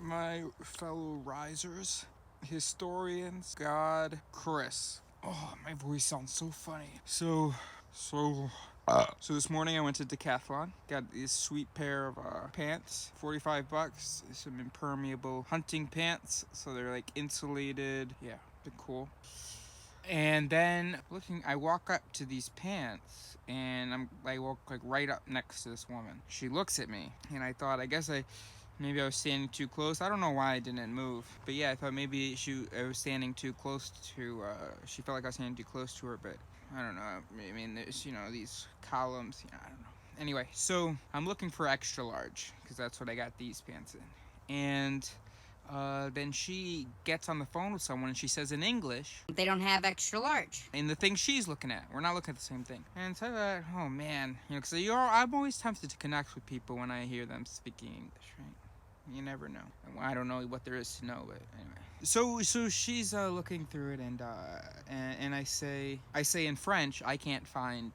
my fellow risers, historians, God, Chris. Oh, my voice sounds so funny. So this morning I went to Decathlon, got this sweet pair of pants, $45, some impermeable hunting pants, so they're like insulated. Yeah, they're cool. And then I walk up to these pants, and I walk like right up next to this woman. She looks at me, and I thought, maybe I was standing too close. I don't know why I didn't move, but yeah, I thought maybe I was standing too close to. She felt like I was standing too close to her, but I don't know. I mean, there's these columns. I don't know. Anyway, so I'm looking for extra large because that's what I got these pants in, and then she gets on the phone with someone and she says in English, They don't have extra large. in the thing she's looking at. We're not looking at the same thing. And so I thought, oh man, because I'm always tempted to connect with people when I hear them speaking English, right? You never know. I don't know what there is to know, but anyway. So she's looking through it, and I say in French, I can't find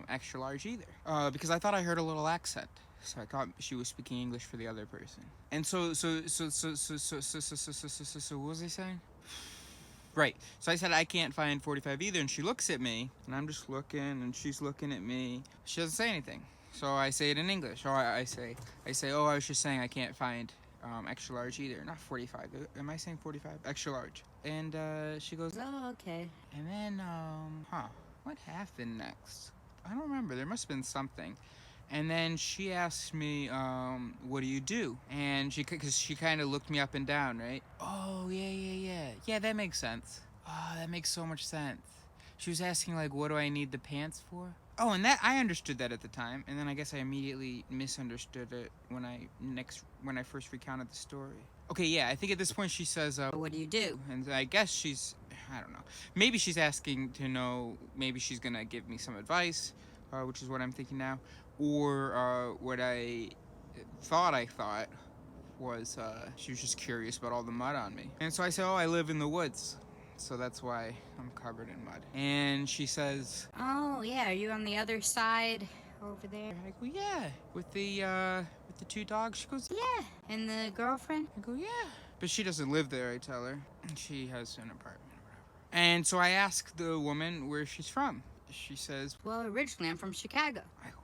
extra large either, because I thought I heard a little accent. So I thought she was speaking English for the other person. And so what was I saying? Right. So I said I can't find 45 either, and she looks at me, and I'm just looking, and she's looking at me. She doesn't say anything. So I say it in English. Or I say, oh, I was just saying I can't find extra large either. Not 45. Am I saying 45? Extra large. And she goes, Oh, okay. And then, what happened next? I don't remember. There must have been something. And then she asked me, what do you do? And because she kind of looked me up and down, right? Oh, yeah. Yeah, that makes sense. Oh, that makes so much sense. She was asking, like, what do I need the pants for? Oh, and that I understood that at the time, and then I guess I immediately misunderstood it when I first recounted the story. Okay, yeah, I think at this point she says, What do you do? And I guess I don't know. Maybe she's asking to know, maybe she's gonna give me some advice, which is what I'm thinking now. Or what I thought was she was just curious about all the mud on me. And so I said, oh, I live in the woods. So that's why I'm covered in mud. And she says, Oh, yeah, are you on the other side over there? I go, yeah. With the two dogs? She goes, Yeah. And the girlfriend? I go, yeah. But she doesn't live there, I tell her. She has an apartment or whatever. And so I ask the woman where she's from. She says, Well, originally I'm from Chicago. I go,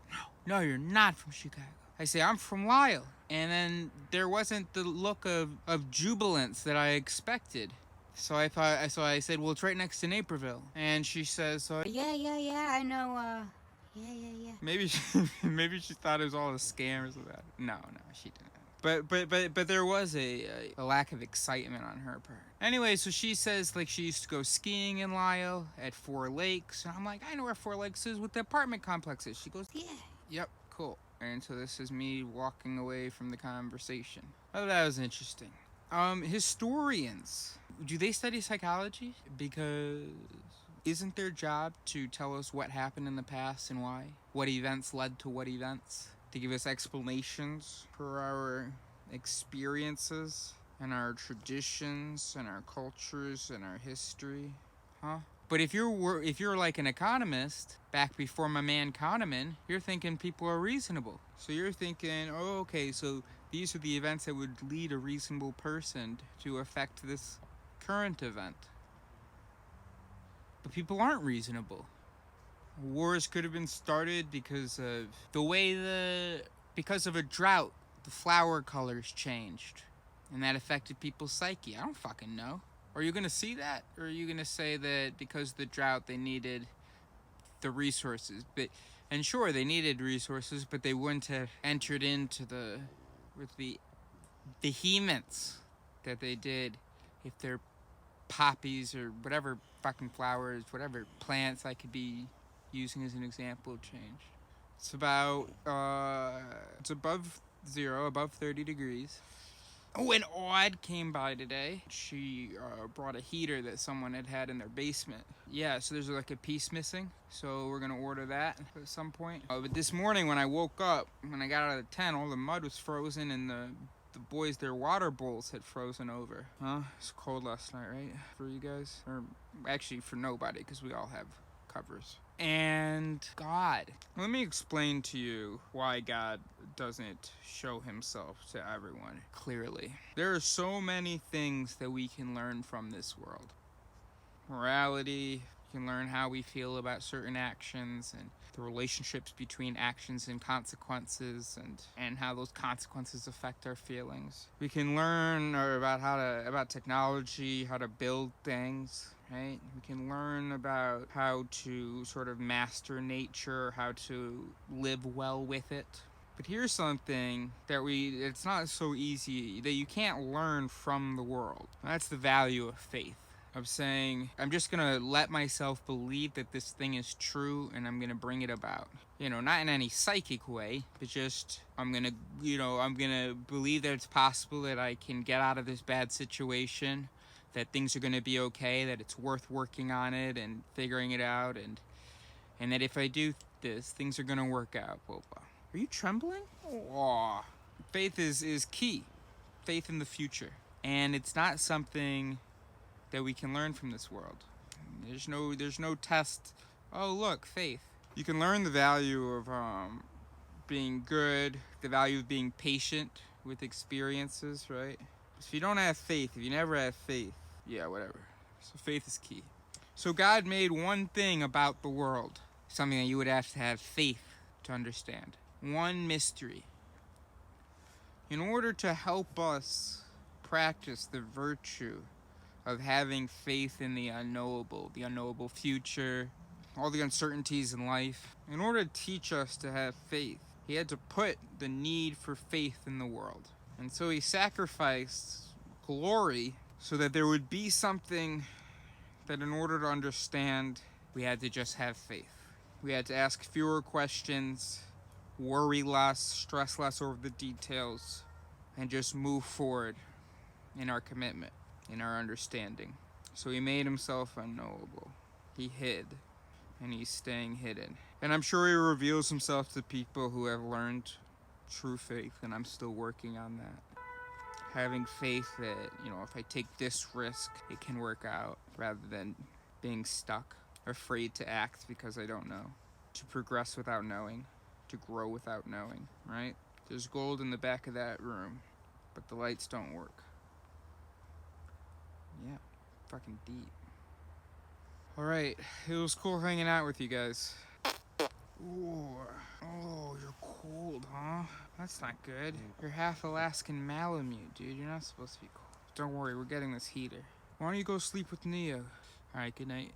no, you're not from Chicago. I say, I'm from Lyle. And then there wasn't the look of jubilance that I expected. So I said, well, it's right next to Naperville. And she says, Yeah, I know, yeah. Maybe she thought it was all a scam or something. No, she didn't. But there was a lack of excitement on her part. Anyway, so she says, like, she used to go skiing in Lyle at Four Lakes. And I'm like, I know where Four Lakes is, with the apartment complexes. She goes, Yeah. Yep, cool. And so this is me walking away from the conversation. Oh, that was interesting. Historians, do they study psychology? Because isn't their job to tell us what happened in the past and why? What events led to what events? To give us explanations for our experiences and our traditions and our cultures and our history? Huh? But if you're like an economist, back before my man Kahneman, you're thinking people are reasonable. So you're thinking, oh, okay, so these are the events that would lead a reasonable person to affect this current event. But people aren't reasonable. Wars could have been started because of because of a drought. The flower colors changed, and that affected people's psyche. I don't fucking know. Are you gonna see that, or are you gonna say that because of the drought they needed the resources? And sure, they needed resources, but they wouldn't have entered into the vehemence that they did if their poppies or whatever fucking flowers, whatever plants I could be using as an example changed. It's about it's above zero, above 30 degrees. Oh, and Odd came by today. She brought a heater that someone had in their basement. Yeah, so there's like a piece missing. So we're going to order that at some point. But this morning when I woke up, when I got out of the tent, all the mud was frozen and the boys, their water bowls had frozen over. Huh? It's cold last night, right? For you guys? Or actually for nobody, because we all have covers. and God. Let me explain to you why God doesn't show himself to everyone clearly. There are so many things that we can learn from this world. Morality, we can learn how we feel about certain actions and the relationships between actions and consequences, and how those consequences affect our feelings. We can learn about technology, how to build things, right? We can learn about how to sort of master nature, how to live well with it. But here's something that it's not so easy, that you can't learn from the world. That's the value of faith. Of saying, I'm just gonna let myself believe that this thing is true and I'm gonna bring it about. Not in any psychic way, but just, I'm gonna believe that it's possible that I can get out of this bad situation, that things are gonna be okay, that it's worth working on it and figuring it out, and that if I do this, things are gonna work out. Blah, blah. Are you trembling? Oh. Faith is key. Faith in the future. And it's not something that we can learn from this world. There's no test. Oh, look, faith. You can learn the value of being good, the value of being patient with experiences, right? If you don't have faith, if you never have faith, yeah, whatever. So faith is key. So God made one thing about the world, something that you would have to have faith to understand. One mystery. In order to help us practice the virtue of having faith in the unknowable future, all the uncertainties in life. In order to teach us to have faith, he had to put the need for faith in the world. And so he sacrificed glory so that there would be something that, in order to understand, we had to just have faith. We had to ask fewer questions, worry less, stress less over the details, and just move forward in our commitment, in our understanding. So he made himself unknowable. He hid, and he's staying hidden. And I'm sure he reveals himself to people who have learned true faith, and I'm still working on that. Having faith that, if I take this risk, it can work out, rather than being stuck, afraid to act because I don't know. To progress without knowing, to grow without knowing, right? There's gold in the back of that room, but the lights don't work. Yeah, fucking deep. Alright, it was cool hanging out with you guys. Ooh. Oh, you're cold, huh? That's not good. You're half Alaskan Malamute, dude. You're not supposed to be cold. Don't worry, we're getting this heater. Why don't you go sleep with Neo? Alright, good night.